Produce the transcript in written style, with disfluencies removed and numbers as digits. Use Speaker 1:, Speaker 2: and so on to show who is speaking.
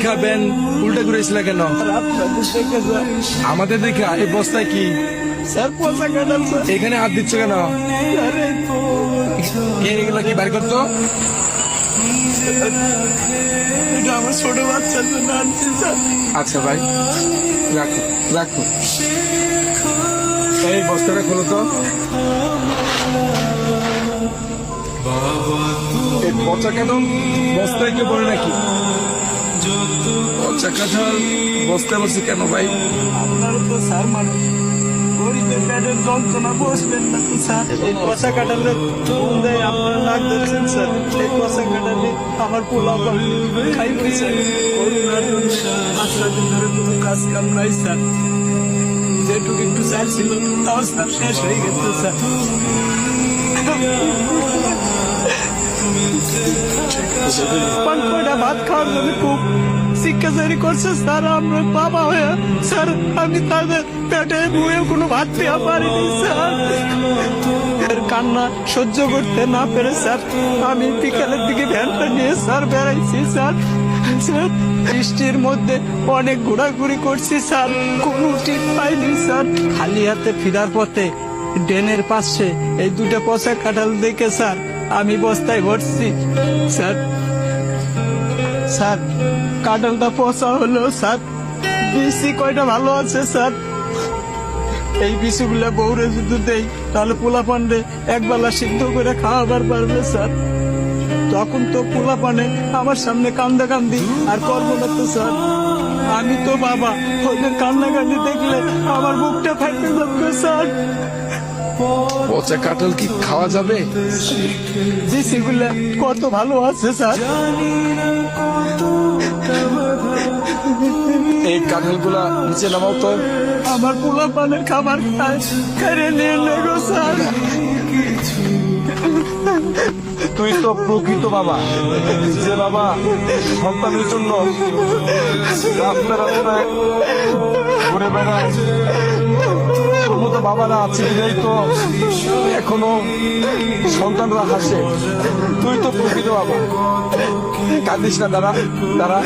Speaker 1: খাবেন উল্টা ঘুরেছিল কেন? আমাদের দেখে এই বস্তায় কি
Speaker 2: স্যার পচা কাটাল স্যার।
Speaker 1: এখানে হাত দিচ্ছ কেন? এগুলো কি বাড়ি করতো?
Speaker 2: এটা আমার ছোট বাচ্চার জন্য আনছি স্যার।
Speaker 1: আচ্ছা ভাই, রাখো রাখো। এই বস্তাটা খোলো তো। এই পচা কেন বস্তায় কেউ পড়ে নাকি? পচা কাঁঠাল বস্তায় বসে কেন ভাই?
Speaker 2: আপনারও তো স্যার মানে গরিবের পেটের যন্ত্রণা বসবেন না তো স্যার। এই পচা কাটালে আপনারা নাক ধরছেন স্যার। এই পচা কাটালে আমার পোলা খাই হয়েছে করোনার জন্য 5 দিন ধরে কোনো কাজ কাম নাই স্যার। যেটুকু একটু চাল ছিল তাও স্যার শেষ হয়ে গেছে স্যার। কয়টা ভাত খাওয়ার জন্য খুব শিক্ষাচারি করছে স্যার। আমরা বাবা হয়ে স্যার আমি তাদের পেটে বয়ে কোনো ভাত দেওয়া পারিনি স্যার। এর কান্না সহ্য করতে না পেরে স্যার আমি বিকালের দিকে ভ্যানটা নিয়ে স্যার বেড়াইছি স্যার। স্যার বৃষ্টির মধ্যে অনেক ঘোরাঘুরি করছি স্যার, কোনো টিপ পাইনি স্যার। খালি হাতে ফিরার পথে ড্রেনের পাশে এই দুটো পচা কাঁঠাল দেখে স্যার আমি বস্তায় ভরছি স্যার। স্যার কাঁঠালটা পচা হলো স্যার, বিসি কয়টা ভালো আছে স্যার। এই বিসিগুলা বউরে যদি দেই তাহলে পোলা পান্ডে একবেলা সিদ্ধ করে খাওয়াবার পারবে স্যার। তখন তো পোলা পানে আমার সামনে কান্দা কান্দি আর করবো না তো স্যার। আমি তো বাবা, ওদের কান্না কান্দি দেখলে আমার বুকটা ফাইটে যাবে স্যার।
Speaker 1: পচা কাঁঠাল কি খাওয়া যাবে?
Speaker 2: বিসিগুলা কত ভালো আছে স্যার।
Speaker 1: এই কাঁঠাল গুলা নিচে নামাও তো।
Speaker 2: আমার পোলা পানের খাবার খায় কেড়ে নিয়ে নেগো স্যার।
Speaker 1: তুই তো প্রকৃত বাবা, যে বাবা সন্তানের জন্য রাস্তায় রাস্তায় ঘুরে বেড়ায়। তোর মতো বাবারা আছে কিনাই তো এখনো সন্তানরা হাসে। তুই তো প্রকৃত বাবা। কাঁদিস না, দাঁড়া দাঁড়া।